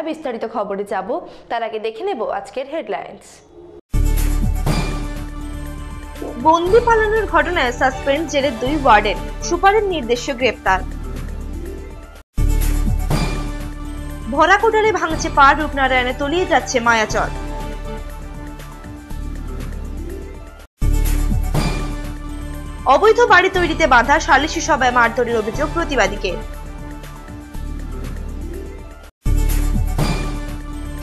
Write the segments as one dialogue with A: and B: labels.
A: বিস্তারিত খবরে যাব, তার আগে দেখে নেব আজকের হেডলাইন্স।
B: বন্দি পালানোর ঘটনায় সাসপেন্ড জেলের 2 ওয়ার্ডেন, সুপারের নির্দেশে গ্রেপ্তার। ভরা কোটালে ভাঙছে পাড়, রূপনারায়ণে তলিয়ে যাচ্ছে মায়াচর। অবৈধ বাড়ি তৈরিতে বাধা, সালিশি সভায় মারধরের অভিযোগ প্রতিবাদীকে।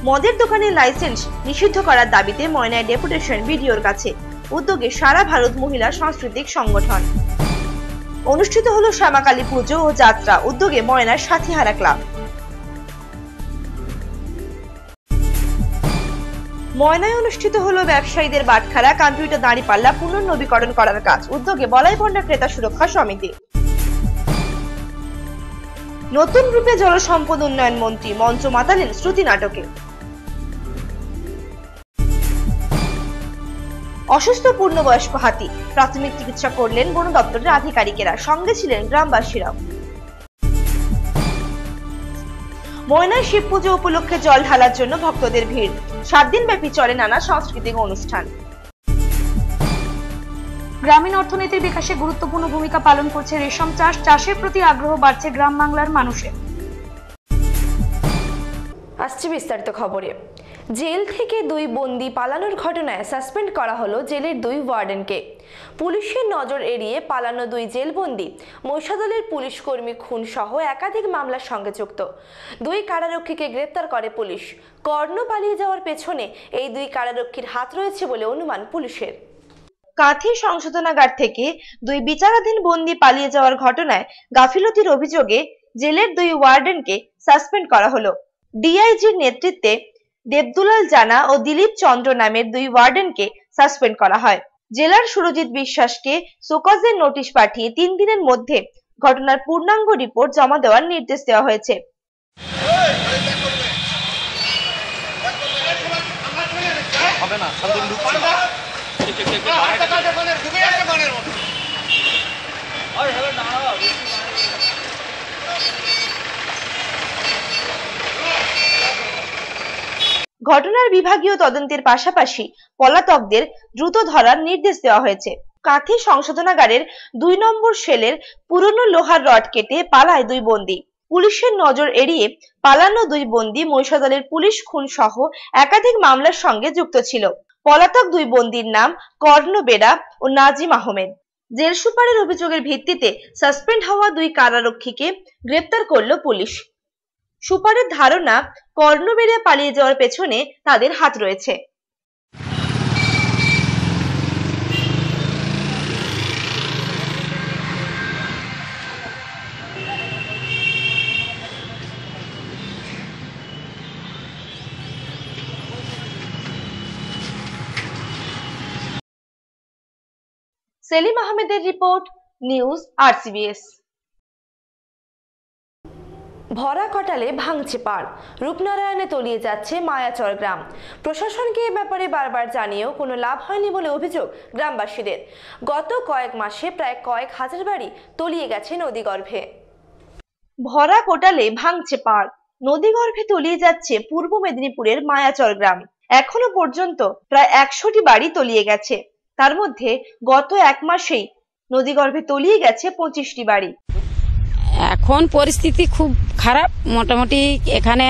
B: মদের দোকানের লাইসেন্স নিষিদ্ধ করার দাবিতে ময়নায় ডেপুটেশন বিডিওর কাছে, উদ্যোগে সারা ভারত মহিলা সাংস্কৃতিক সংগঠন। অনুষ্ঠিত হলো শ্যামাকালী পুজো ও যাত্রা, উদ্যোগে ময়নার সাথীহারা ক্লাব। ময়নায় অনুষ্ঠিত হলো ব্যবসায়ীদের বাটখারা, কম্পিউটার দাঁড়িপাল্লা পুনর্নবীকরণ করার কাজ, উদ্যোগে বলাইপন্ডা ক্রেতা সুরক্ষা সমিতি। নতুন রূপে জলসম্পদ উন্নয়ন মন্ত্রী মঞ্চ মাতালেন শ্রুতি নাটকে। অসুস্থ পূর্ণবয়স্ক হাতি, প্রাথমিক চিকিৎসা করলেন বন দপ্তরের আধিকারিকেরা, সঙ্গে ছিলেন গ্রামবাসীরাও। ময়নায় শিব পুজো উপলক্ষে জল ঢালার জন্য ভক্তদের ভিড়, 7 দিন ব্যাপী চলে নানা সাংস্কৃতিক অনুষ্ঠান।
C: গ্রামীণ অর্থনীতির বিকাশে গুরুত্বপূর্ণ ভূমিকা পালন করছে রেশম চাষ, চাষের প্রতি আগ্রহ বাড়ছে গ্রাম বাংলার মানুষের।
A: আসছে বিস্তারিত খবরে। জেল থেকে 2 বন্দি পালানোর ঘটনায় সাসপেন্ড করা হলো জেলের 2 ওয়ার্ডেনকে। পুলিশের নজর এড়িয়ে পালানো 2 জেলবন্দি মহিষাদলের পুলিশ কর্মী খুন সহ একাধিক মামলার সঙ্গে যুক্ত। 2 কারারক্ষীকে গ্রেপ্তার করে পুলিশ। কর্ণ পালিয়ে যাওয়ার পেছনে এই 2 কারারক্ষীর হাত রয়েছে বলে অনুমান পুলিশের।
B: কাঁথি সংশোধনাগার থেকে 2 বিচারাধীন বন্দি পালিয়ে যাওয়ার ঘটনায় গাফিলতির অভিযোগে জেলের 2 ওয়ার্ডেনকে সাসপেন্ড করা হলো। ডিআইজির নেতৃত্বে দেবদুলাল জানা ও দিলীপ চন্দ্র নামের 2 ওয়ার্ডেনকে সাসপেন্ড করা হয়। জেলার সুরজিৎ বিশ্বাসকে শোকজের নোটিশ পাঠিয়ে 3 দিনের মধ্যে ঘটনার পূর্ণাঙ্গ রিপোর্ট জমা দেওয়ার নির্দেশ দেওয়া হয়েছে। ঘটনার বিভাগীয় তদন্তের পাশাপাশি পলাতকদের দ্রুত ধরার নির্দেশ দেওয়া হয়েছে। কাঁথি সংশোধনাগারের 2 নম্বর সেলের পুরনো লোহার রড কেটে পালায় 2 বন্দি। পুলিশের নজর এড়িয়ে পালানো 2 বন্দি মহিষাদলের পুলিশ খুন সহ একাধিক মামলার সঙ্গে যুক্ত ছিল। পলাতক 2 বন্দির নাম কর্ণ বেরা ও নাজিম আহমেদ। জেল সুপারের অভিযোগের ভিত্তিতে সাসপেন্ড হওয়া 2 কারারক্ষীকে গ্রেপ্তার করল পুলিশ। সুপারের ধারণা কর্ণ বেরা পালিয়ে যাওয়ার পেছনে তাদের হাত রয়েছে। সেলিম আহমেদের রিপোর্ট, নিউজ আরসিবিএস।
A: ভরা কটালে ভাঙছে পাড়, রূপনারায়ণে তলিয়ে যাচ্ছে মায়াচর গ্রাম। প্রশাসনকে এ ব্যাপারে বারবার জানিয়েও কোনো লাভ হয়নি বলে অভিযোগ গ্রামবাসীদের। গত কয়েক মাসে প্রায় কয়েক হাজার বাড়ি তলিয়ে গেছে নদীগর্ভে।
B: ভরা কোটালে ভাঙছে পাড়, নদীগর্ভে তলিয়ে যাচ্ছে পূর্ব মেদিনীপুরের মায়াচর গ্রাম। এখনো পর্যন্ত প্রায় 100টি বাড়ি তলিয়ে গেছে। তার মধ্যে গত 1 মাসেই নদীগর্ভে তলিয়ে গেছে 25টি বাড়ি।
D: এখন পরিস্থিতি খুব খারাপ। মোটামুটি এখানে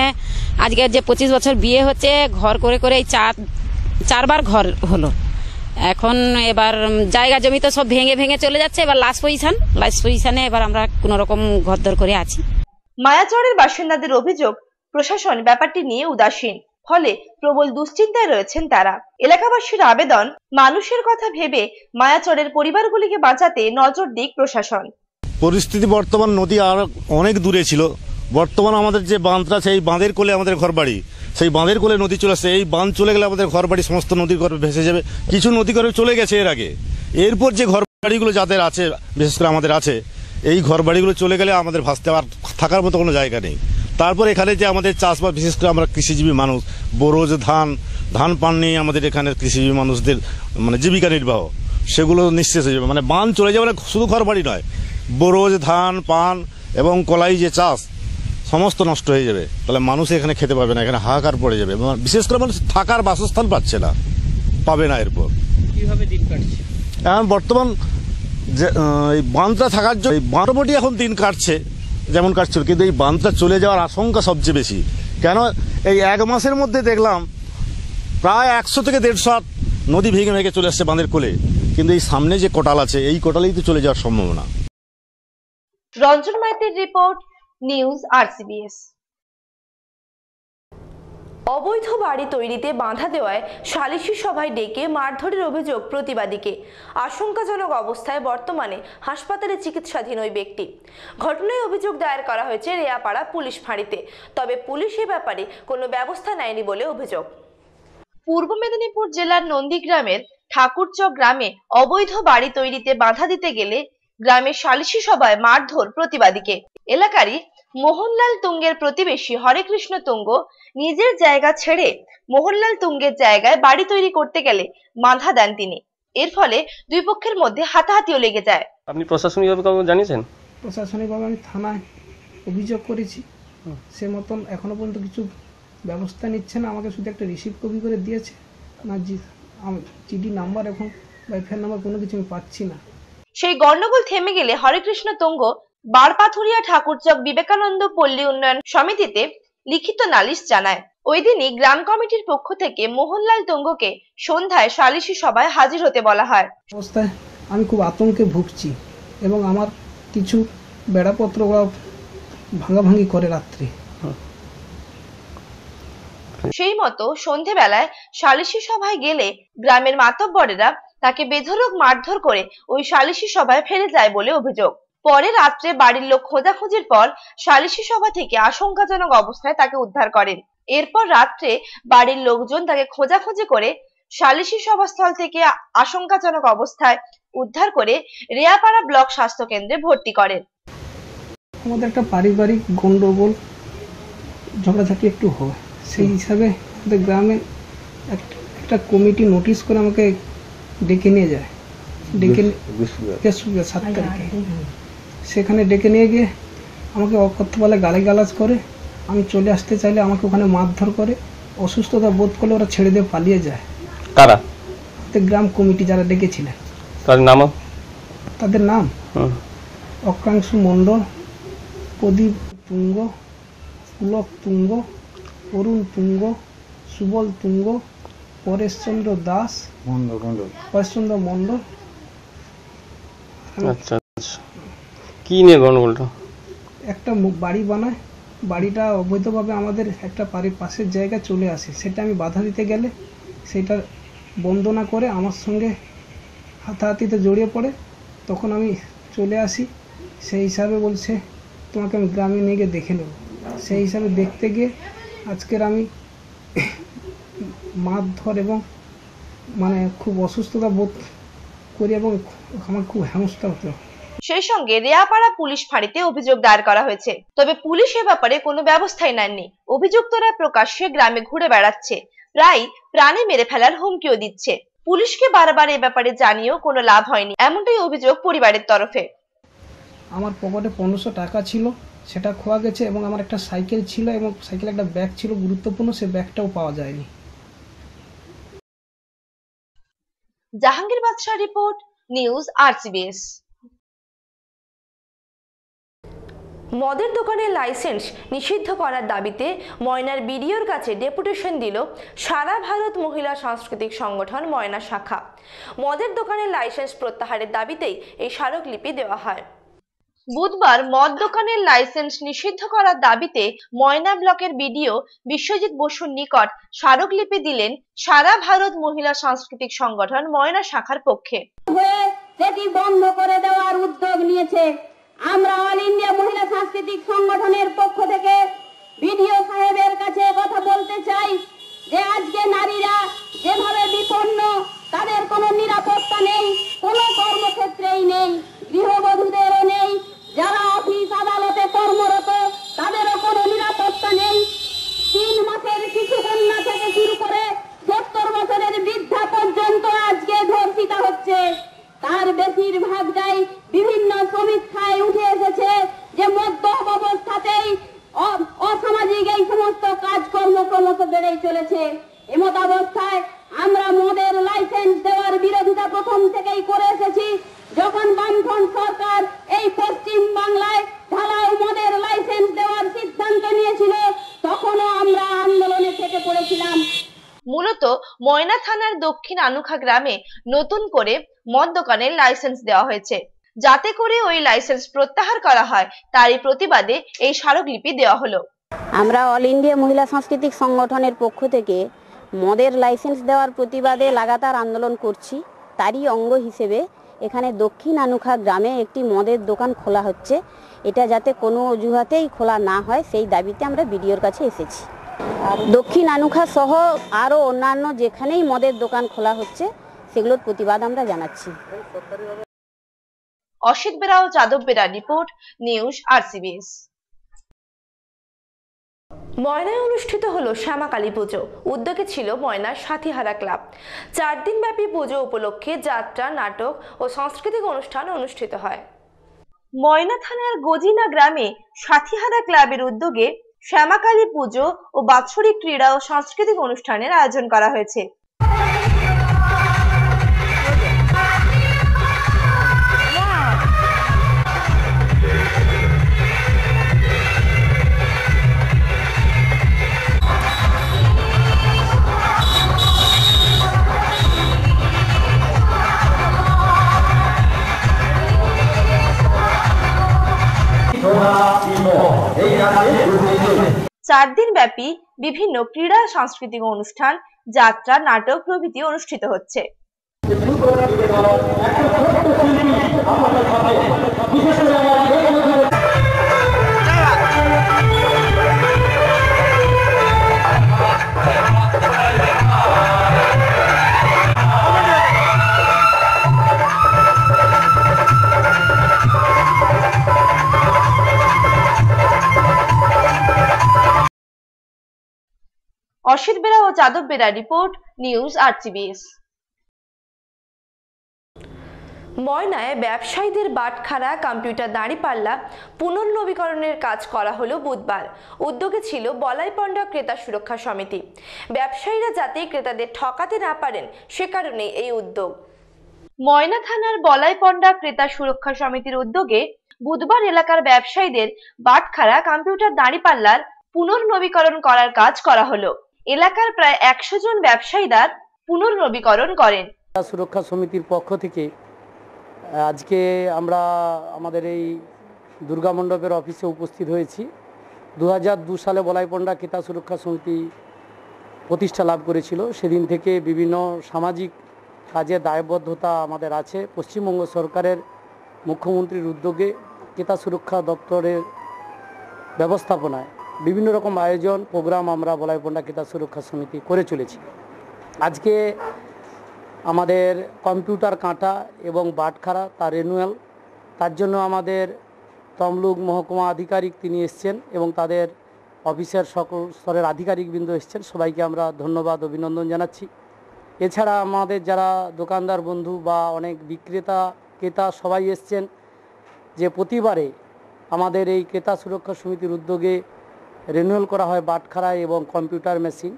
D: আজকের যে 25 বছর বিয়ে হচ্ছে, ঘর করে করে 4বার ঘর হলো। এখন এবার জায়গা জমি তো সব ভেঙে ভেঙে চলে যাচ্ছে। এবার লাস্ট পজিশনে এবার আমরা কোন রকম ঘরদর করে আছি।
B: মায়াচরের বাসিন্দাদের অভিযোগ, প্রশাসন ব্যাপারটি নিয়ে উদাসীন, ফলে প্রবল দুশ্চিন্তায় রয়েছেন তারা। এলাকাবাসীর আবেদন, মানুষের কথা ভেবে মায়াচরের পরিবারগুলিকে বাঁচাতে নজর দিক প্রশাসন।
E: পরিস্থিতি বর্তমান নদী আর অনেক দূরে ছিল। বর্তমান আমাদের যে বাঁধটা, সেই বাঁধের কোলে আমাদের ঘর বাড়ি, সেই বাঁধের কোলে নদী চলে আসছে। এই বাঁধ চলে গেলে আমাদের ঘর বাড়ি সমস্ত নদীর গর্ভে ভেসে যাবে। কিছু নদী গর্ভে চলে গেছে এর আগে। এরপর যে ঘর বাড়িগুলো যাদের আছে, বিশেষ করে আমাদের আছে, এই ঘর বাড়িগুলো চলে গেলে আমাদের ভাসতে আর থাকার মতো কোনো জায়গা নেই। তারপর এখানে যে আমাদের চাষবাস, বিশেষ করে আমরা কৃষিজীবী মানুষ, বোরোজ ধান পান নিয়ে আমাদের এখানে কৃষিজীবী মানুষদের মানে জীবিকা নির্বাহ, সেগুলো নিঃশেষ হয়ে যাবে। মানে বাঁধ চলে যাবে, শুধু ঘর বাড়ি নয়, বোরোজ ধান পান এবং কলাই যে চাষ, সমস্ত নষ্ট হয়ে যাবে, তাহলে মানুষ এখানে খেতে পাবে না, এখানে হাহাকার পড়ে যাবে। বিশেষ করে মানুষ থাকার বাসস্থান পাচ্ছে না, পাবে না। এরপর
F: কিভাবে দিন কাটছে
E: এখন বর্তমান যে এই বাঁধটা থাকার জন্য মোটামুটি এখন দিন কাটছে যেমন কাটছিল, কিন্তু এই বাঁধটা চলে যাওয়ার আশঙ্কা সবচেয়ে বেশি। কেন এই 1 মাসের মধ্যে দেখলাম প্রায় 100 থেকে 150 নদী ভেঙে ভেঙে চলে আসছে বাঁধের কোলে, কিন্তু এই সামনে যে কোটাল আছে এই কোটালেই তো চলে যাওয়ার সম্ভাবনা।
B: রঞ্জন মাইতির রিপোর্ট, নিউজ আরসিবিএস।
A: অবৈধ বাড়ি তৈরিতে বাধা দেওয়ায় সালিশি সভায় ডেকে মারধরের অভিযোগ প্রতিবাদীকে। আশঙ্কাজনক অবস্থায় বর্তমানে হাসপাতালে চিকিৎসাধীন ওই ব্যক্তি। ঘটনায় অভিযোগ দায়ের করা হয়েছে রেয়াপাড়া পুলিশ ফাঁড়িতে, তবে পুলিশ এ ব্যাপারে কোনো ব্যবস্থা নেয়নি বলে অভিযোগ।
B: পূর্ব মেদিনীপুর জেলার নন্দীগ্রামের ঠাকুরচক গ্রামে অবৈধ বাড়ি তৈরিতে বাধা দিতে গেলে গ্রামের সালিশি সভায় মারধর প্রতিবাদীকে। এলাকারই মোহনলাল তুঙ্গের প্রতিবেশী হরেকৃষ্ণ তুঙ্গ নিজের জায়গা ছেড়ে মোহনলাল তুঙ্গের জায়গায় বাড়ি তৈরি করতে গেলে বাধা দেন তিনি। এর ফলে দুই পক্ষের মধ্যে হাতাহাতিও লেগে যায়।
F: আপনি প্রশাসনিকভাবে কাউকে জানিয়েছেন?
G: প্রশাসনিকভাবে আমি থানায় অভিযোগ করেছি, সে মতন এখনো পর্যন্ত কিছু ব্যবস্থা নিচ্ছে না। আমাকে শুধু একটা রিসিভ কপি করে দিয়েছে, না জিডি নাম্বার এখন বা এফআইআর নাম্বার কোনো কিছু আমি পাচ্ছি না।
B: সেই গন্ডগোল থেমে গেলে হরেকৃষ্ণ তুঙ্গ বারপাথুরিয়া ঠাকুরচক বিবেকানন্দ পল্লী উন্নয়ন সমিতিতে লিখিত নালিশ জানায়। ওই দিনই গ্রাম কমিটির পক্ষ থেকে মোহনলাল তুঙ্গকে সন্ধ্যায় সালিশি সভায় হাজির হতে বলা হয়।
G: অবস্থায় আমি খুব আতঙ্কে ভুগছি এবং আমার কিছু বেড়াপত্র ওরা ভাঙাভাঙি করে রাত্রে।
B: সেই মতো সন্ধেবেলায় সালিশি সভায় গেলে গ্রামের মাতব্বরেরা তাকে বেধড়ক মারধর করে ওই সালিশি সভায় ফেলে যায় বলে অভিযোগ। পরে রাত্রে বাড়ির লোক খোঁজাখুঁজির পর সালিশি সভা থেকে আশঙ্কাজনক অবস্থায় তাকে উদ্ধার করেন। এরপর রাত্রে বাড়ির লোকজন তাকে খোঁজাখুঁজি করে সালিশি সভাস্থল থেকে আশঙ্কাজনক অবস্থায় উদ্ধার করে রেয়াপাড়া ব্লক স্বাস্থ্য কেন্দ্রে ভর্তি করেন।
G: আমাদের একটা পারিবারিক গন্ডগোল ঝগড়াঝাটি একটু হয়, সেই হিসাবে আমাদের গ্রামে একটা কমিটি নোটিশ করে আমাকে ডেকে নিয়ে যায়, ডেকে 7 তারিখে সেখানে ডেকে নিয়ে গিয়ে আমাকে অকথ্য বলে গালিগালাজ করে। আমি চলে আসতে চাইলে আমাকে ওখানে মারধর করে, অসুস্থতা বোধ করলে ওরা ছেড়ে দিয়ে পালিয়ে যায়।
F: কারা?
G: গ্রাম কমিটি যারা ডেকেছিলেন। তাদের নাম অক্রাংশু মণ্ডল, প্রদীপ তুঙ্গ, পুলক তুঙ্গ, অরুণ তুঙ্গ, সুবল তুঙ্গ, পরেশচন্দ্র দাস, পরেশচন্দ্র মণ্ডল।
F: আচ্ছা, কি নিয়ে গন্ডগোলটা?
G: একটা বাড়ি বানায়, বাড়িটা অবৈধভাবে আমাদের একটা পাশের জায়গায় চলে আসে, সেটা আমি বাধা দিতে গেলে সেটা বন্ধ না করে আমার সঙ্গে হাতাহাতিতে জড়িয়ে পড়ে। তখন আমি চলে আসি, সেই হিসাবে বলছে তোমাকে আমি গ্রামে নিয়ে গিয়ে দেখে নেব। সেই হিসাবে দেখতে গিয়ে আজকের আমি মারধর এবং মানে খুব অসুস্থতা বোধ করি এবং আমার খুব হেনস্থা হতো।
B: সেই সঙ্গে রেয়াপাড়া পুলিশ ফাঁড়িতে অভিযোগ দায়ের করা হয়েছে, তবে পুলিশ এ ব্যাপারে কোনো ব্যবস্থাই নেননি। অভিযুক্তরা প্রকাশ্যে গ্রামে ঘুরে বেড়াচ্ছে, প্রায় প্রাণে মেরে ফেলার হুমকিও দিচ্ছে। পুলিশকে বারবার এ ব্যাপারে জানিয়েও কোনো লাভ হয়নি, এমনটাই অভিযোগ পরিবারের তরফে।
G: আমার পকেটে 1500 টাকা ছিল, সেটা খোয়া গেছে এবং আমার একটা সাইকেল ছিল এবং সাইকেলে একটা ব্যাগ ছিল গুরুত্বপূর্ণ, সে ব্যাগটাও পাওয়া যায়নি।
B: জাহাঙ্গীর বাদশাহ রিপোর্ট, নিউজ আরসিবিএস।
A: মদের দোকানের লাইসেন্স নিষিদ্ধ করার দাবিতে ময়নার বিডিওর কাছে ডেপুটেশন দিল সারা ভারত মহিলা সাংস্কৃতিক সংগঠন ময়না শাখা। মদের দোকানের লাইসেন্স প্রত্যাহারের দাবিতেই এই স্মারকলিপি দেওয়া হয়।
B: বুধবার মদ দোকানের লাইসেন্স নিষিদ্ধ করার দাবিতে ময়না ব্লকের বিডিও বিশ্বজিৎ বসুর নিকট স্মারকলিপি দিলেন সারা ভারত মহিলা সাংস্কৃতিক সংগঠন ময়না শাখার পক্ষে।
H: সেটি বন্ধ করে দেওয়ার উদ্যোগ নিয়েছে। আমরা অল ইন্ডিয়া মহিলা সাংস্কৃতিক সংগঠনের পক্ষ থেকে বিডিও সাহেবের কাছে কথা বলতে চাই যে আজকে নারীরা যেভাবে বিপন্ন, তাদের কোনো নিরাপত্তা নেই, কোনো কর্মক্ষেত্রেই নেই, গৃহবধূদেরও নেই, যারা অফিস আদালতে কর্মরত তাদেরও কোনো নিরাপত্তা নেই। 3 মাসের শিশু কন্যা থেকে শুরু করে 70 বছরের বৃদ্ধা পর্যন্ত আজকে ধর্ষিতা হচ্ছে। তার বেশিরভাগটাই বিভিন্ন সমীক্ষায় উঠে এসেছে যে মদ্যপ অবস্থাতেই বেড়েই চলেছে। এমতাবস্থায় আমরা মদের লাইসেন্স দেওয়ার বিরোধিতা প্রথম থেকেই করে এসেছি। যখন বামফ্রন্ট সরকার এই পশ্চিম বাংলায় ঢালাও মদের লাইসেন্স দেওয়ার সিদ্ধান্ত নিয়েছিল, তখনও আমরা আন্দোলনে থেকে পড়েছিলাম।
B: মূলত ময়না থানার দক্ষিণ আনুখা গ্রামে নতুন করে মদ দোকানের লাইসেন্স দেওয়া হয়েছে। যাতে করে ওই লাইসেন্স প্রত্যাহার করা হয়, তারই প্রতিবাদে এই স্মারকলিপি দেওয়া হলো।
I: আমরা অল ইন্ডিয়া মহিলা সাংস্কৃতিক সংগঠনের পক্ষ থেকে মদের লাইসেন্স দেওয়ার প্রতিবাদে লাগাতার আন্দোলন করছি। তারই অঙ্গ হিসেবে এখানে দক্ষিণ আনুখা গ্রামে একটি মদের দোকান খোলা হচ্ছে। এটা যাতে কোনো অজুহাতেই খোলা না হয় সেই দাবিতে আমরা বিডিওর কাছে এসেছি। আর দক্ষিণ আনুখা সহ আরও অন্যান্য যেখানেই মদের দোকান খোলা হচ্ছে সেগুলোর প্রতিবাদ আমরা জানাচ্ছি।
B: অসিত বেরা ও যাদব বেরা রিপোর্ট, নিউজ RCBS।
A: ময়নায় অনুষ্ঠিত হলো শ্যামাকালী পুজো। উদ্যোগে ছিল ময়নার সাথীহারা ক্লাব। 4 দিন ব্যাপী পুজো উপলক্ষে যাত্রা, নাটক ও সাংস্কৃতিক অনুষ্ঠান অনুষ্ঠিত হয়।
B: ময়না থানার গজিনা গ্রামে সাথীহারা ক্লাবের উদ্যোগে শ্যামাকালী পুজো ও বাৎসরিক ক্রীড়া ও সাংস্কৃতিক অনুষ্ঠানের আয়োজন করা হয়েছে। চার দিন ব্যাপী বিভিন্ন ক্রীড়া সাংস্কৃতিক অনুষ্ঠান, যাত্রা, নাটক প্রভৃতি অনুষ্ঠিত হচ্ছে। অসিত বেরা ও যাদব বেরা রিপোর্ট, নিউজ RCBS।
A: ময়নায় ব্যবসায়ীদের বাটখারা, কম্পিউটার দাঁড়িপাল্লা পুনর্নবীকরণের কাজ করা হলো বুধবার। উদ্যোগে ছিল বলাইপন্ডা ক্রেতা সুরক্ষা সমিতি। ব্যবসায়ীরা যাতে ক্রেতাদের ঠকাতে না পারেন সে কারণে এই উদ্যোগ।
B: ময়না থানার বলাইপন্ডা ক্রেতা সুরক্ষা সমিতির উদ্যোগে বুধবার এলাকার ব্যবসায়ীদের বাটখারা, কম্পিউটার দাঁড়িপাল্লার পুনর্নবীকরণ করার কাজ করা হলো। এলাকার প্রায় 100 জন ব্যবসায়ীরা পুনর্নবীকরণ করেন।
J: সুরক্ষা সমিতির পক্ষ থেকে আজকে আমরা আমাদের এই দুর্গা মণ্ডপের অফিসে উপস্থিত হয়েছি। 2002 সালে বলাইপন্ডা ক্রেতা সুরক্ষা সমিতি প্রতিষ্ঠা লাভ করেছিল। সেদিন থেকে বিভিন্ন সামাজিক কাজে দায়বদ্ধতা আমাদের আছে। পশ্চিমবঙ্গ সরকারের মুখ্যমন্ত্রীর উদ্যোগে ক্রেতা সুরক্ষা দপ্তরের ব্যবস্থাপনায় বিভিন্ন রকম আয়োজন প্রোগ্রাম আমরা বলাইপন্ডা ক্রেতা সুরক্ষা সমিতি করে চলেছি। আজকে আমাদের কম্পিউটার কাঁটা এবং বাটখারা তার রিনিউয়াল, তার জন্য আমাদের তমলুক মহকুমা আধিকারিক তিনি এসছেন এবং তাদের অফিসের সকল স্তরের আধিকারিকবৃন্দ এসছেন। সবাইকে আমরা ধন্যবাদ, অভিনন্দন জানাচ্ছি। এছাড়া আমাদের যারা দোকানদার বন্ধু বা অনেক বিক্রেতা ক্রেতা সবাই এসছেন, যে প্রতিবারে আমাদের এই ক্রেতা সুরক্ষা সমিতির উদ্যোগে রিনিউয়াল করা হয় বাটখারা এবং কম্পিউটার মেশিন।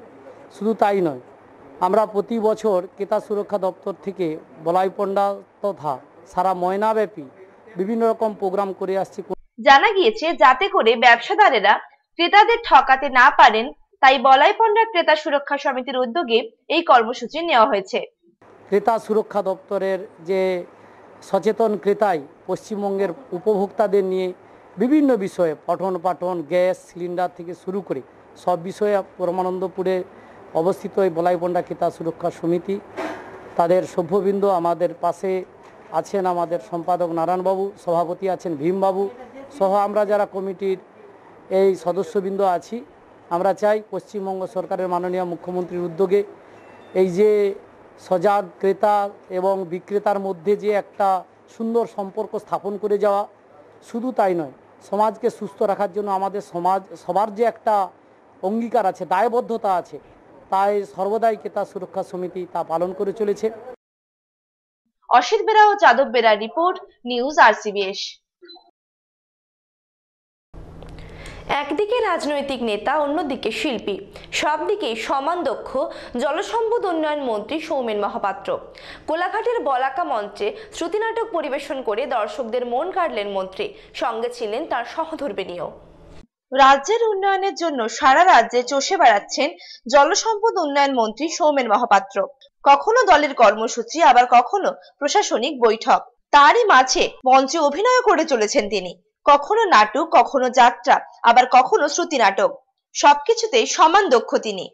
J: শুধু তাই নয়, আমরা প্রতি বছর ক্রেতা সুরক্ষা দপ্তর থেকে বলাইপন্ডা তথা সারা ময়নাব্যাপী বিভিন্ন রকম প্রোগ্রাম করে আসছি।
B: জানা গিয়েছে যাতে করে ব্যবসাদারেরা ক্রেতাদের ঠকাতে না পারেন, তাই বলাইপন্ডা ক্রেতা সুরক্ষা সমিতির উদ্যোগে এই কর্মসূচি নেওয়া হয়েছে।
J: ক্রেতা সুরক্ষা দপ্তরের যে সচেতন ক্রেতাই পশ্চিমবঙ্গের উপভোক্তাদের নিয়ে বিভিন্ন বিষয়ে পঠন পাঠন, গ্যাস সিলিন্ডার থেকে শুরু করে সব বিষয়ে পরমানন্দপুরে অবস্থিত এই বলাইপন্ডা ক্রেতা সুরক্ষা সমিতি, তাদের সভ্যবৃন্দ আমাদের পাশে আছেন। আমাদের সম্পাদক নারায়ণবাবু, সভাপতি আছেন ভীমবাবু সহ আমরা যারা কমিটির এই সদস্যবৃন্দ আছি, আমরা চাই পশ্চিমবঙ্গ সরকারের মাননীয় মুখ্যমন্ত্রীর উদ্যোগে এই যে সজাগ ক্রেতা এবং বিক্রেতার মধ্যে যে একটা সুন্দর সম্পর্ক স্থাপন করে যাওয়া, শুধু তাই নয়, সমাজকে সুস্থ রাখার জন্য আমাদের সবার যে একটা অঙ্গীকার আছে, দায়বদ্ধতা আছে, তাই সর্বদাই ক্রেতা সুরক্ষা সমিতি তা পালন করে চলেছে।
B: অসিত বেরা ও যাদব বেরা রিপোর্ট, নিউজ RCBS।
A: একদিকে রাজনৈতিক নেতা, অন্যদিকে শিল্পী, সব দিকেই সমান দক্ষ জলসম্পদ উন্নয়ন মন্ত্রী সৌমেন মহাপাত্র কোলাঘাটের বলাকা মঞ্চে শ্রুতিনাটক পরিবেশন করে দর্শকদের মন কাড়লেন মন্ত্রী। সঙ্গে ছিলেন তার সহধর্মিণীও।
B: রাজ্যের উন্নয়নের জন্য সারা রাজ্যে চষে বেড়াচ্ছেন জলসম্পদ উন্নয়ন মন্ত্রী সৌমেন মহাপাত্র। কখনো দলের কর্মসূচি, আবার কখনো প্রশাসনিক বৈঠক। তারই মাঝে মঞ্চে অভিনয় করে চলেছেন তিনি। কখনো নাটক, কখনো যাত্রা, আবার কখনো শ্রুতি নাটক। সবকিছুতেই সমান দক্ষ তিনি।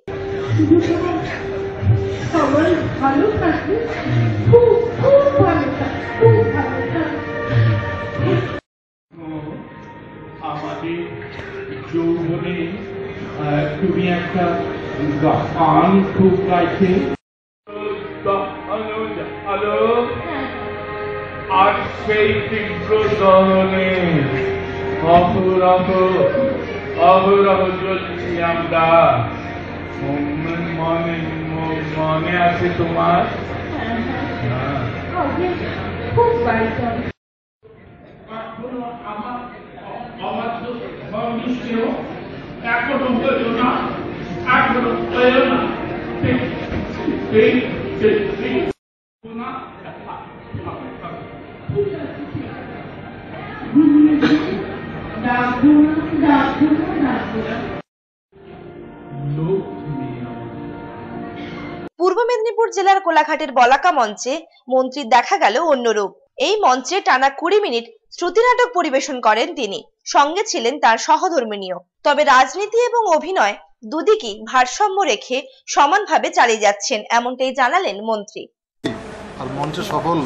K: আমাদের যৌবনে তুমি একটা গান খুব গাইছে, আলো আর সেই তীব্র দহনে অহরহ অহরহ জ্বলছি আমরা। মনে আছে তোমার? আমার তো সর্বনিষ্ঠেয় এখনো হইল না, এখনো হইল না।
B: পূর্ব মেদিনীপুর জেলার কোলাঘাটের বলাকা মঞ্চে মন্ত্রীর দেখা গেল অন্য রূপ। এই মঞ্চে টানা 20 মিনিট শ্রুতি নাটক পরিবেশন করেন তিনি। সঙ্গে ছিলেন তার সহধর্মিণীও। তবে রাজনীতি এবং অভিনয় দুদিকেই ভারসাম্য রেখে সমানভাবে চালিয়ে যাচ্ছেন, এমনটাই জানালেন মন্ত্রী।
L: আর মঞ্চে সফল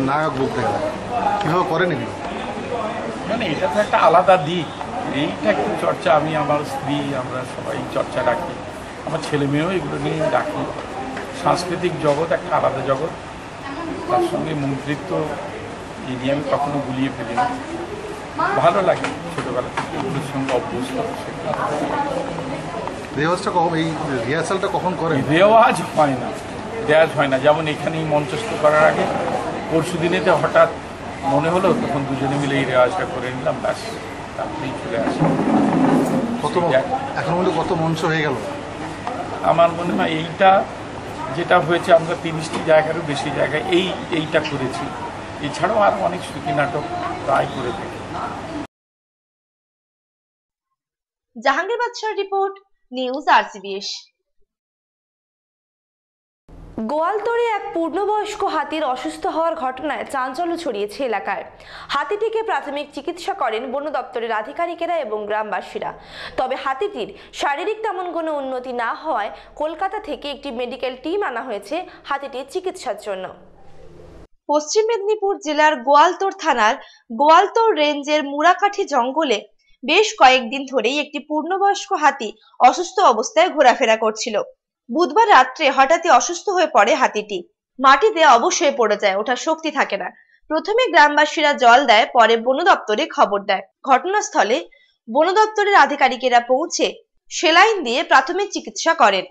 L: নায়ক বলতে গেলে কিভাবে করেন এগুলো?
K: মানে এটা তো একটা আলাদা দিক। এইটা একটু চর্চা, আমি আমার স্ত্রী আমরা সবাই চর্চা রাখি, আমার ছেলে মেয়েও এগুলো নিয়ে রাখি। সাংস্কৃতিক জগৎ একটা আলাদা জগৎ, তার সঙ্গে মন্ত্রিত্ব এই নিয়ে আমি কখনো গুলিয়ে ফেলি না। ভালো লাগে, ছোটোবেলা থেকে এগুলোর সঙ্গে অভ্যস্ত।
L: রিহার্সালটা কখন করেন?
K: রেওয়াজ হয় না, রেওয়াজ হয় না। যেমন এখানেই মঞ্চস্থ করার আগে পরশু দিনেতে হঠাৎ মনে হলো, তখন দুজনে মিলে এই রেওয়াজটা করে নিলাম, ব্যাস তারপরেই চলে আসি।
L: এখন মধ্যে কত মঞ্চ হয়ে গেল?
K: আমার মনে হয় এইটা যেটা হয়েছে, আমরা 30টি জায়গারও বেশি জায়গায় এইটা করেছি। এছাড়াও আরও অনেক শ্রুতি নাটক প্রায় করে থাকি।
B: জাহাঙ্গীর বাদশাহ রিপোর্ট, নিউজ RCBS।
A: গোয়ালতোড়ে এক পূর্ণবয়স্ক হাতির অসুস্থ হওয়ার ঘটনায় চাঞ্চল্য ছড়িয়েছে এলাকায়। হাতিটিকে প্রাথমিক চিকিৎসা করেন বন দপ্তরের আধিকারিকেরা এবং গ্রামবাসীরা। তবে হাতিটির শারীরিক তেমন কোনো উন্নতি না হওয়ায় কলকাতা থেকে একটি মেডিকেল টিম আনা হয়েছে হাতিটির চিকিৎসার জন্য।
B: পশ্চিম মেদিনীপুর জেলার গোয়ালতোড় থানার গোয়ালতোড় রেঞ্জের মুরাকাঠি জঙ্গলে বেশ কয়েকদিন ধরেই একটি পূর্ণবয়স্ক হাতি অসুস্থ অবস্থায় ঘোরাফেরা করছিল। বুধবার রাত্রে হঠাৎই অসুস্থ হয়ে পড়ে হাতিটি। মাটিতে অবশ্যই পড়ে যায়, ওঠার শক্তি থাকে না। প্রথমে গ্রামবাসীরা জল দেয়, পরে বন দপ্তরে খবর দেয়। ঘটনাস্থলে বন দপ্তরের আধিকারিকেরা পৌঁছে সেলাইন দিয়ে প্রাথমিক চিকিৎসা করেন।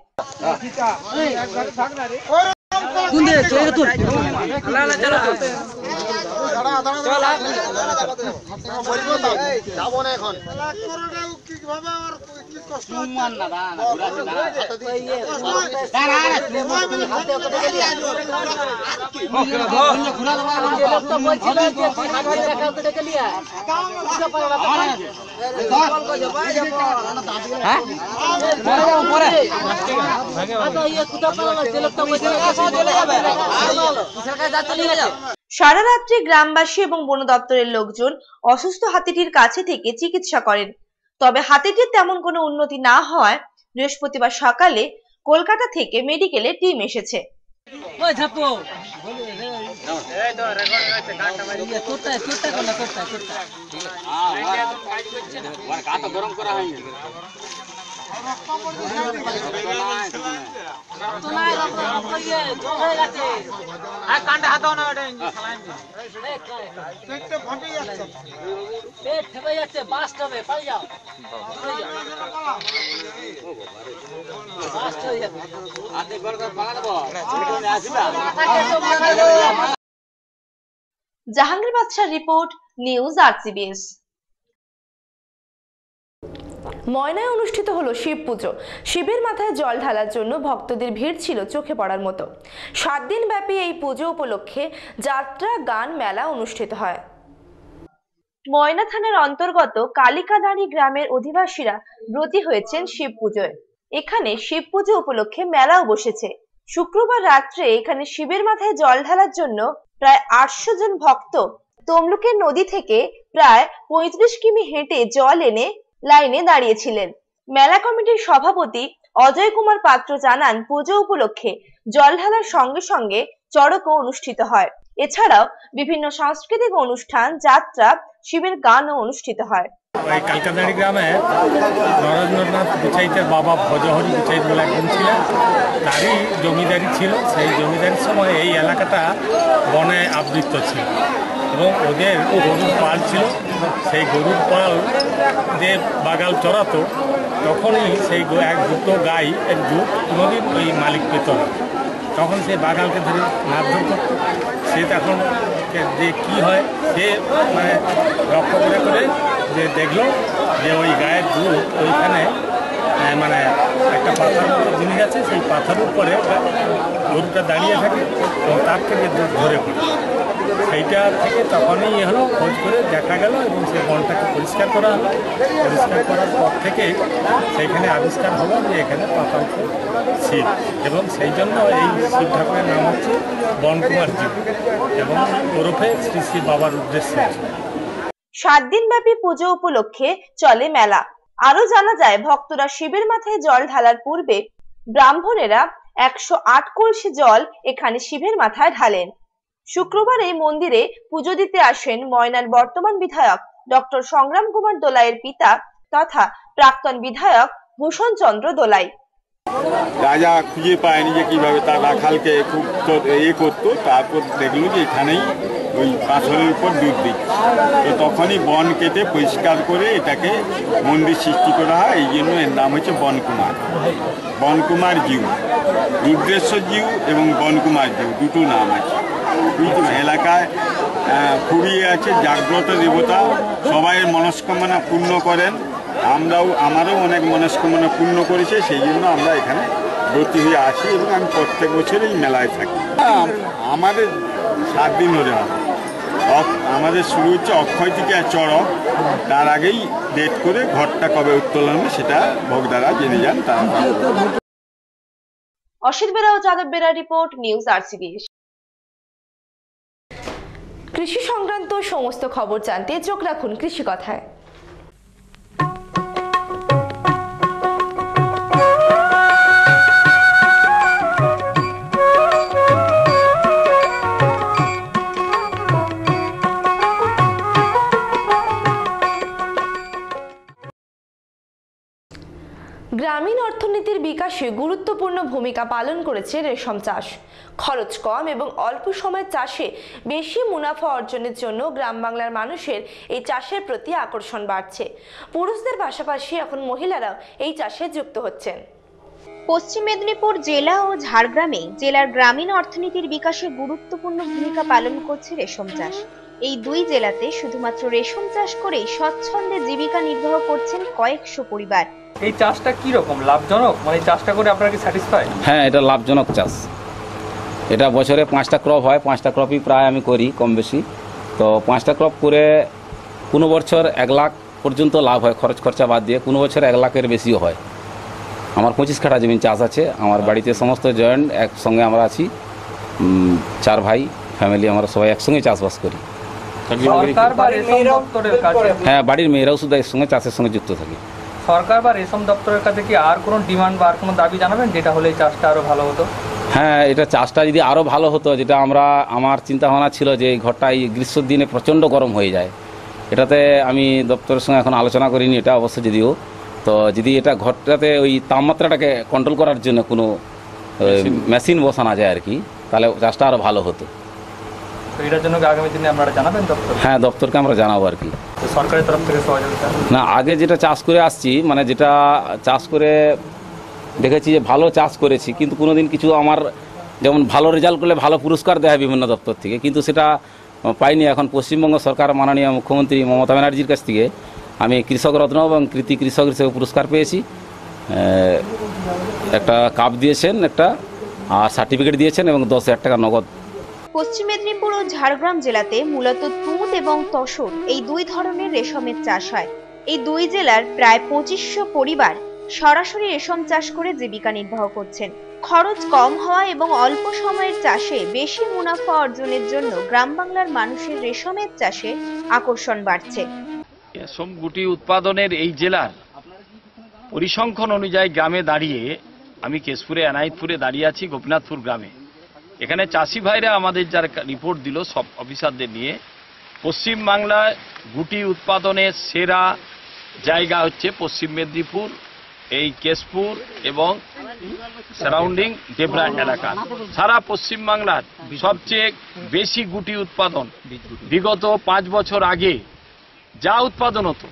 B: সারা রাত্রি গ্রামবাসী এবং বন দপ্তরের লোকজন অসুস্থ হাতিটির কাছে থেকে চিকিৎসা করেন। তবে হাতিটির তেমন কোনো উন্নতি না হওয়ায় বৃহস্পতিবার সকালে কলকাতা থেকে মেডিকেলে টিম এসেছে। জাহাঙ্গীর বাদশাহ রিপোর্ট, নিউজ RCBS।
A: ময়নায় অনুষ্ঠিত হলো শিব পুজো। শিবের মাথায় জল ঢালার জন্য ভক্তদের ভিড় ছিল চোখে পড়ার মতো। 7 দিন ব্যাপী এই পুজো উপলক্ষে যাত্রা, গান, মেলা অনুষ্ঠিত হয়।
B: ময়না থানার অন্তর্গত কালিকাদাঁড়ি গ্রামের অধিবাসীরা ব্রতী হয়েছেন শিব পুজোয়। এখানে শিব পুজো উপলক্ষে মেলাও বসেছে। শুক্রবার রাত্রে এখানে শিবের মাথায় জল ঢালার জন্য প্রায় 800 জন ভক্ত তমলুকের নদী থেকে প্রায় 35 কিমি হেঁটে জল এনে লাইনে দাঁড়িয়েছিলেন। মেলা কমিটির সভাপতি অজয় কুমার পাত্র জানান, পুজো উপলক্ষে জল ঢালার সঙ্গে সঙ্গে চড়কও অনুষ্ঠিত হয়। এছাড়াও বিভিন্ন সাংস্কৃতিক অনুষ্ঠান, যাত্রা, শিবের গানও অনুষ্ঠিত হয়।
M: কালকাদাঁড়ি গ্রামে নরেন্দ্রনাথ গুচাইতের বাবা ভজহরি গুচাইত বলে একজন ছিলেন, তারই জমিদারি ছিল। সেই জমিদারির সময় এই এলাকাটা বনে আবৃত ছিল এবং ওদের গরুর পাল ছিল। সেই গরুর পাল যে বাগাল চড়াতো, তখনই সেই দুটো গাই একজুট নদীর ওই মালিক পেত না। তখন সে বাগালকে ধরে মারধর করত। সে তখন যে কি হয়, সে মানে লক্ষ্য করে করে যে দেখলো যে ওই গায়ের দুধ ওইখানে মানে একটা পাথর মতো জিনিস আছে, সেই পাথরের উপরে গরুটা দাঁড়িয়ে থাকে এবং তার থেকে দুধ ধরে পড়ে। সেইটা থেকে তখনই হলো খোঁজ করে দেখা গেল এবং সেই বনটাকে পরিষ্কার করা হলো। পরিষ্কার করার পর থেকে সেইখানে আবিষ্কার হলো যে এখানে পাতালপুর শিব, এবং সেই জন্য এই শিব ঠাকুরের নাম হচ্ছে বনকুমার জীব এবং ওরফে শ্রী শ্রী বাবার উদ্দেশ্যে।
B: 7 দিন ব্যাপী পুজো উপলক্ষে চলে মেলা। আরো জানা যায়, ভক্তরা শিবের মাথায় জল ঢালার পূর্বে ব্রাহ্মণেরা 108 কলসি জল এখানে শিবের মাথায় ঢালেন। শুক্রবার এই মন্দিরে পুজো দিতে আসেন ময়নার বর্তমান বিধায়ক ডক্টর সংগ্রাম কুমার দোলাইয়ের পিতা তথা প্রাক্তন বিধায়ক ভূষণ চন্দ্র দোলাই।
N: রাজা খুঁজে পায়নি যে কিভাবে তার রাখালকে খুব করতো, তারপর দেখলো যে এখানেই ওই পাথরের উপর দুধ দিচ্ছে। তো তখনই বন কেটে পরিষ্কার করে এটাকে মন্দির সৃষ্টি করা হয়। এই জন্য এর নাম হচ্ছে বনকুমার, বনকুমার জিউ। রুদ্রেশ্বর জিউ এবং বনকুমার জিউ দুটো নাম আছে। এলাকায় খুবই আছে জাগ্রত দেবতা, সবাই মনস্কামনা পূর্ণ করেন। আমারও অনেক মনস্কামনা পূর্ণ করেছে, সেই জন্য আমরা এখানে ব্রতী হয়ে আসি এবং আমি প্রত্যেক বছর এই মেলায় থাকি। আমাদের 7 দিন ধরে হবে। আমাদের শুরু হচ্ছে অক্ষয় থেকে চড়ক, তার আগেই ডেট করে ঘরটা কবে উত্তোলন হবে সেটা ভোগদারা জেনে যান। তারা
B: অসিত বেরা ও যাদব বেরা রিপোর্ট, নিউজ RCBS।
A: কৃষি সংক্রান্ত সমস্ত খবর জানতে চোখ রাখুন কৃষি কথায়। গ্রামীণ অর্থনীতির বিকাশে গুরুত্বপূর্ণ ভূমিকা পালন করেছে রেশম চাষ। খরচ কম এবং অল্প সময়ের চাষে বেশি মুনাফা অর্জনের জন্য গ্রাম বাংলার মানুষের এই চাষের প্রতি আকর্ষণ বাড়ছে। পুরুষদের পাশাপাশি এখন মহিলারাও এই চাষে যুক্ত হচ্ছেন।
B: পশ্চিম মেদিনীপুর জেলা ও ঝাড়গ্রামে জেলার গ্রামীণ অর্থনীতির বিকাশে গুরুত্বপূর্ণ ভূমিকা পালন করছে রেশম চাষ। এই 2 জেলাতে শুধুমাত্র রেশম চাষ করেই স্বচ্ছন্দে জীবিকা নির্বাহ করছেন কয়েকশো পরিবার।
F: এই চাষটা কি রকম লাভজনক, মানে চাষটা করে আপনারা কি স্যাটিসফাই?
O: হ্যাঁ, এটা লাভজনক চাষ। এটা বছরে 5টা ক্রপ হয়, 5টা ক্রপই প্রায় আমি করি কম বেশি। তো 5টা ক্রপ করে কোনো বছর 1 লাখ পর্যন্ত লাভ হয় খরচ খরচা বাদ দিয়ে, কোনো বছর 1 লাখের বেশিও হয়। আমার 25 কাঠা জমি চাষ আছে। আমার বাড়িতে সমস্ত জয়েন্ট একসঙ্গে আমরা আছি, 4 ভাই ফ্যামিলি, আমরা সবাই একসঙ্গে চাষবাস করি। হ্যাঁ, বাড়ির মেয়েরাও শুধু এর সঙ্গে চাষের সঙ্গে যুক্ত থাকে।
F: সরকার বা রেশম দপ্তরের কাছে কি আর কোনো ডিমান্ড বা আর কোনো দাবি জানাবেন যেটা হলে এই চাষটা আরও ভালো হতো?
O: হ্যাঁ, এটা চাষটা যদি আরও ভালো হতো, যেটা আমার চিন্তা ভাবনা ছিল যে এই ঘরটা এই গ্রীষ্মের দিনে প্রচণ্ড গরম হয়ে যায়। এটাতে আমি দপ্তরের সঙ্গে এখন আলোচনা করিনি এটা অবশ্য, যদিও তো যদি এটা ঘরটাতে ওই তাপমাত্রাটাকে কন্ট্রোল করার জন্য কোনো মেশিন বসানো যায় আর কি, তাহলে চাষটা আরও ভালো হতো।
F: এটার জন্য আগামী দিনে আপনারা জানাবেন দপ্তর?
O: হ্যাঁ, দপ্তরকে আমরা জানাবো আর কি।
F: সরকারের তরফ থেকে সহযোগিতা
O: না, আগে যেটা চাষ করে আসছি, মানে যেটা চাষ করে দেখেছি যে ভালো চাষ করেছি, কিন্তু কোনোদিন কিছু আমার যেমন ভালো রেজাল্ট করলে ভালো পুরস্কার দেয় বিভিন্ন দপ্তর থেকে, কিন্তু সেটা পাইনি। এখন পশ্চিমবঙ্গ সরকার মাননীয় মুখ্যমন্ত্রী মমতা ব্যানার্জির কাছ থেকে আমি কৃষক রত্ন এবং কৃতি কৃষক হিসেবে পুরস্কার পেয়েছি। একটা কাপ দিয়েছেন, একটা আর সার্টিফিকেট দিয়েছেন এবং 10,000 টাকা নগদ।
B: পশ্চিম মেদিনীপুর ও ঝাড়গ্রাম জেলাতে মূলত তুঁত এবং তসর এই দুই ধরনের রেশমের চাষ হয়। এই দুই জেলার প্রায় 2500 পরিবার সরাসরি রেশম চাষ করে জীবিকা নির্বাহ করছেন। খরচ কম হওয়া এবং অল্প সময়ের চাষে বেশি মুনাফা অর্জনের জন্য গ্রাম বাংলার মানুষের রেশমের চাষে আকর্ষণ বাড়ছে।
K: রেশম গুটি উৎপাদনের এই জেলার পরিসংখ্যান অনুযায়ী গ্রামে দাঁড়িয়ে, আমি কেশপুরে এনায়েতপুরে দাঁড়িয়ে আছি, গোপীনাথপুর গ্রামে। এখানে চাষি ভাইরা আমাদের যারা রিপোর্ট দিল সব অফিসারদের নিয়ে, পশ্চিমবাংলায় গুটি উৎপাদনের সেরা জায়গা হচ্ছে পশ্চিম মেদিনীপুর, এই কেশপুর এবং সারাউন্ডিং দেবরা এলাকা। সারা পশ্চিমবাংলার সবচেয়ে বেশি গুটি উৎপাদন বিগত 5 বছর আগে যা উৎপাদন হতো,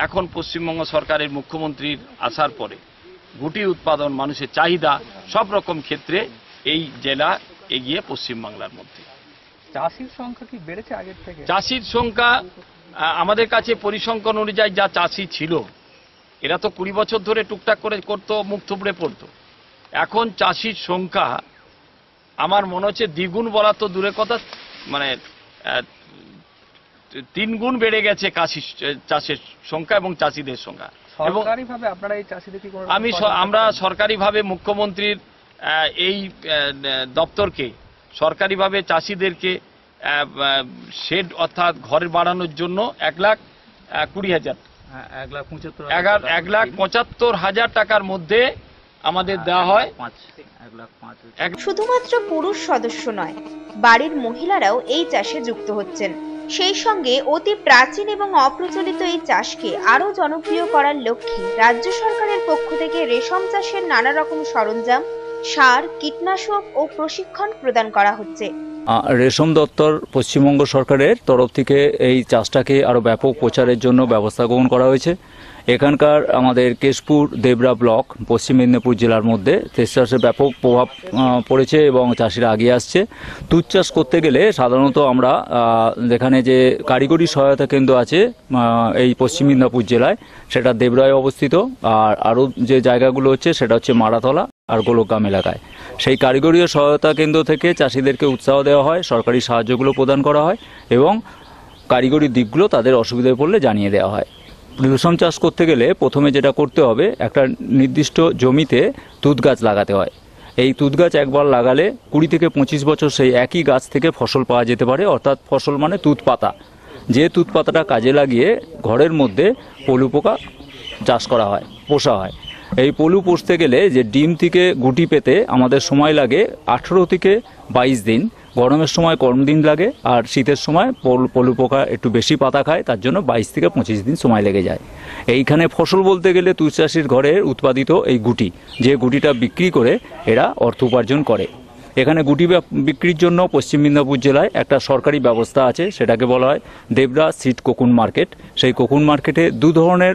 K: এখন পশ্চিমবঙ্গ সরকারের মুখ্যমন্ত্রীর আসার পরে গুটি উৎপাদন, মানুষের চাহিদা সব রকম ক্ষেত্রে এই জেলা এগিয়ে পশ্চিমবাংলার মধ্যে।
F: চাষির সংখ্যা কি বেড়েছে আগের থেকে?
K: চাষির সংখ্যা আমাদের কাছে পরিসংখ্যান অনুযায়ী যা চাষি ছিল, এরা তো 20 বছর ধরে টুকটাক করে করতো, মুখ থুবড়ে পড়তো। এখন চাষির সংখ্যা আমার মনে হচ্ছে দ্বিগুণ বলা তো দূরের কথা, মানে 3 গুণ বেড়ে গেছে চাষের সংখ্যা এবং চাষিদের সংখ্যা।
F: সরকারিভাবে আপনারা এই চাষিদের কি কোনো
K: আমরা সরকারিভাবে মুখ্যমন্ত্রীর এই দপ্তরকে সরকারিভাবে চাষিদেরকে শেড অর্থাৎ ঘর বাড়ানোর জন্য 1,20,000 1,75,000 টাকার মধ্যে আমাদের দেওয়া হয়।
B: শুধুমাত্র পুরুষ সদস্য নয়, বাড়ির মহিলারাও এই চাষে যুক্ত হচ্ছেন। সেই সঙ্গে অতি প্রাচীন এবং অপ্রচলিত এই চাষকে আরো জনপ্রিয় করার লক্ষ্যে রাজ্য সরকারের পক্ষ থেকে রেশম চাষের নানা রকম সরঞ্জাম, সার, কীটনাশক ও প্রশিক্ষণ প্রদান করা হচ্ছে।
P: রেশম দপ্তর পশ্চিমবঙ্গ সরকারের তরফ থেকে এই চাষটাকে আরও ব্যাপক প্রচারের জন্য ব্যবস্থা গ্রহণ করা হয়েছে। এখানকার আমাদের কেশপুর দেবরা ব্লক পশ্চিম মেদিনীপুর জেলার মধ্যে তেজ চাষের ব্যাপক প্রভাব পড়েছে এবং চাষিরা এগিয়ে আসছে। তুঁত চাষ করতে গেলে সাধারণত আমরা যেখানে যে কারিগরি সহায়তা কেন্দ্র আছে এই পশ্চিম মেদিনীপুর জেলায়, সেটা দেবরায় অবস্থিত। আর আরও যে জায়গাগুলো হচ্ছে সেটা হচ্ছে মারাতলা আর গোলকগ্রাম এলাকায়। সেই কারিগরি সহায়তা কেন্দ্র থেকে চাষিদেরকে উৎসাহ দেওয়া হয়, সরকারি সাহায্যগুলো প্রদান করা হয় এবং কারিগরি দিকগুলো তাদের অসুবিধায় পড়লে জানিয়ে দেওয়া হয়। রেশম চাষ করতে গেলে প্রথমে যেটা করতে হবে, একটা নির্দিষ্ট জমিতে তুঁত গাছ লাগাতে হয়। এই তুঁত গাছ একবার লাগালে 20 থেকে 25 বছর সেই একই গাছ থেকে ফসল পাওয়া যেতে পারে, অর্থাৎ ফসল মানে তুঁত পাতা। যে তুঁত পাতাটা কাজে লাগিয়ে ঘরের মধ্যে পলু পোকা চাষ করা হয়, পোষা হয়। এই পলু পুষতে গেলে যে ডিম থেকে গুটি পেতে আমাদের সময় লাগে 18 থেকে 22 দিন। গরমের সময় কম দিন লাগে, আর শীতের সময় পলু পোকা একটু বেশি পাতা খায়, তার জন্য 22 থেকে 25 দিন সময় লেগে যায়। এইখানে ফসল বলতে গেলে তুঁত চাষির ঘরের উৎপাদিত এই গুটি, যে গুটিটা বিক্রি করে এরা অর্থ উপার্জন করে। এখানে গুটি বিক্রির জন্য পশ্চিম মেদিনীপুর জেলায় একটা সরকারি ব্যবস্থা আছে, সেটাকে বলা হয় দেবরা সিড কোকুন মার্কেট। সেই কোকুন মার্কেটে 2 ধরনের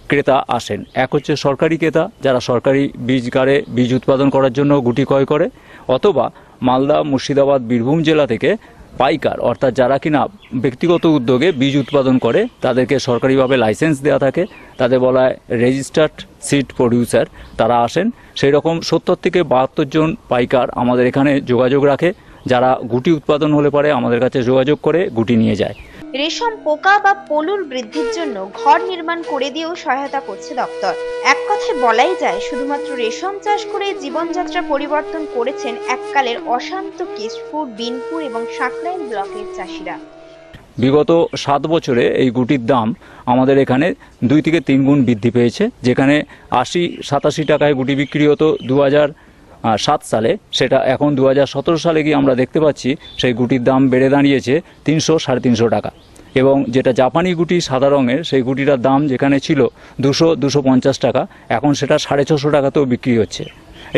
P: ক্রেতা আসেন। এক হচ্ছে সরকারি ক্রেতা, যারা সরকারি বীজগারে বীজ উৎপাদন করার জন্য গুটি ক্রয় করে, অথবা মালদা, মুর্শিদাবাদ, বীরভূম জেলা থেকে পাইকার, অর্থাৎ যারা কিনা ব্যক্তিগত উদ্যোগে বীজ উৎপাদন করে, তাদেরকে সরকারিভাবে লাইসেন্স দেওয়া থাকে, তাদের বলা হয় রেজিস্টার্ড সিড প্রডিউসার, তারা আসেন। সেই রকম 70 থেকে 72 জন পাইকার আমাদের এখানে যোগাযোগ রাখে, যারা গুটি উৎপাদন হলে পরে আমাদের কাছে যোগাযোগ করে গুটি নিয়ে যায়।
B: রেশম পোকা বা পলুর বৃদ্ধির জন্য ঘর নির্মাণ করে দিয়েও সহায়তা করছে দপ্তর। এক কথায় বলাই যায়, শুধুমাত্র রেশম চাষ করে জীবনযাত্রা পরিবর্তন করেছেন এককালের অশান্ত কেশপুর, বিনপুর এবং সাঁকরাইল ব্লকের চাষিরা।
P: বিগত 7 বছরে এই গুটির দাম আমাদের এখানে 2 থেকে 3 গুণ বৃদ্ধি পেয়েছে। যেখানে 80-87 টাকায় গুটি বিক্রি হতো 2007 সালে, সেটা এখন 2017 সালে গিয়ে আমরা দেখতে পাচ্ছি সেই গুটির দাম বেড়ে দাঁড়িয়েছে 300-350 টাকা। এবং যেটা জাপানি গুটি সাদা রঙের, সেই গুটিটার দাম যেখানে ছিল 200-250 টাকা, এখন সেটা 650 টাকাতেও বিক্রি হচ্ছে।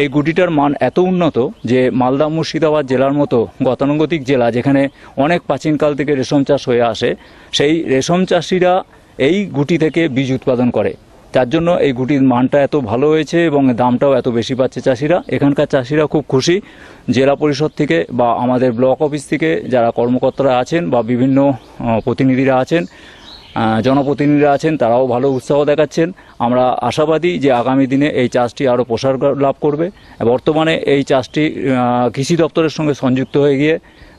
P: এই গুটিটার মান এত উন্নত যে মালদা, মুর্শিদাবাদ জেলার মতো গতানুগতিক জেলা, যেখানে অনেক প্রাচীনকাল থেকে রেশম চাষ হয়ে আসে, সেই রেশম চাষিরা এই গুটি থেকে বীজ উৎপাদন করে। তার জন্য এই গুটির মানটা এত ভালো হয়েছে এবং দামটাও এত বেশি পাচ্ছে চাষিরা। এখানকার চাষিরা খুব খুশি। জেলা পরিষদ থেকে বা আমাদের ব্লক অফিস থেকে যারা কর্মকর্তারা আছেন বা বিভিন্ন প্রতিনিধিরা আছেন, জনপ্রতিনিধিরা আছেন তারাও ভালো উৎসাহ দেখাচ্ছেন। আমরা আশাবাদী যে আগামী দিনে এই চাষটি আরও প্রসার লাভ করবে। বর্তমানে এই চাষটি কৃষি দপ্তরের সঙ্গে সংযুক্ত হয়ে গিয়ে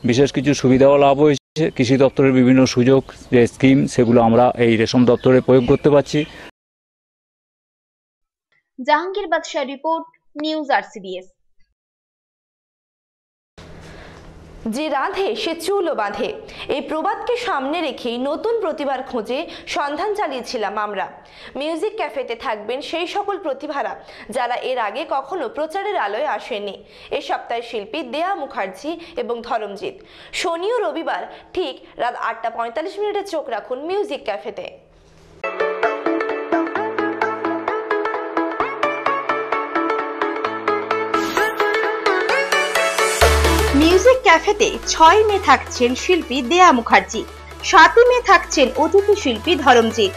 P: বিশেষ কিছু সুবিধাও লাভ হয়েছে। কৃষি দপ্তরের বিভিন্ন সুযোগ যে স্কিম সেগুলো আমরা এই রেশম দপ্তরে প্রয়োগ করতে পারছি।
B: জাহাঙ্গীর বাদশাহ রিপোর্ট, নিউজ RCBS।
A: যে রাধে সে চুলও বাঁধে, এই প্রবাদকে সামনে রেখেই নতুন প্রতিভার খোঁজে সন্ধান চালিয়েছিলাম আমরা। মিউজিক ক্যাফেতে থাকবেন সেই সকল প্রতিভারা যারা এর আগে কখনো প্রচারের আলোয় আসেনি। এ সপ্তাহের শিল্পী দেয়া মুখার্জি এবং ধরমজিৎ। শনি ও রবিবার ঠিক রাত 8:45 চোখ রাখুন মিউজিক ক্যাফেতে।
B: মিউজিক ক্যাফেতে 6 মে থাকছেন শিল্পী দেয়া মুখার্জি, 7 মে থাকছেন অতিথি শিল্পী ধরমজিৎ।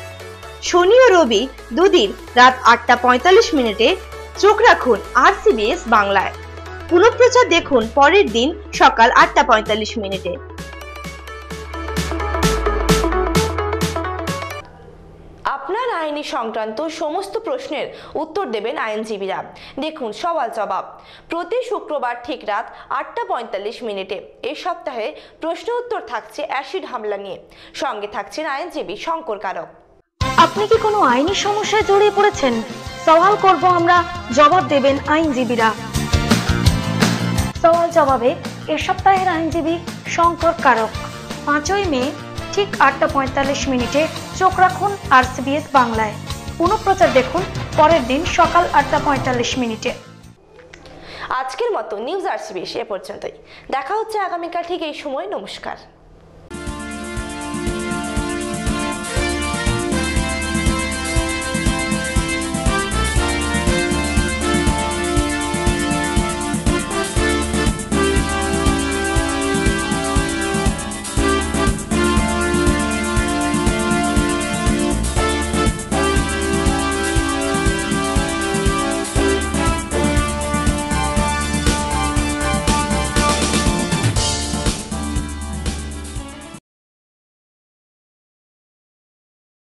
B: শনি ও রবি দুদিন রাত 8:45 চোখ রাখুন RCBS বাংলায়। পুনঃপ্রচার দেখুন পরের দিন সকাল 8:45।
A: আপনার আইনি সংক্রান্ত সমস্ত প্রশ্নের উত্তর দেবেন আইনজীবীরা। দেখুন সওয়াল জবাব প্রতি শুক্রবার ঠিক রাত 8:45। এই সপ্তাহে প্রশ্ন উত্তর থাকছে অ্যাসিড হামলা নিয়ে। সঙ্গে থাকছেন আইনজীবী শঙ্কর কারক।
C: আপনি কি কোনো আইনি সমস্যায় জড়িয়ে পড়েছেন? সওয়াল করব আমরা, জবাব দেবেন আইনজীবীরা। সওয়াল জবাবে এ সপ্তাহের আইনজীবী শঙ্কর কারক। 5ই মে ঠিক 8:45 চোখ রাখুন RCBS বাংলায়। পুনঃপ্রচার দেখুন পরের দিন সকাল 8:45।
A: আজকের মতো নিউজ RCBS এ পর্যন্তই। দেখা হচ্ছে আগামীকাল ঠিক এই সময়। নমস্কার।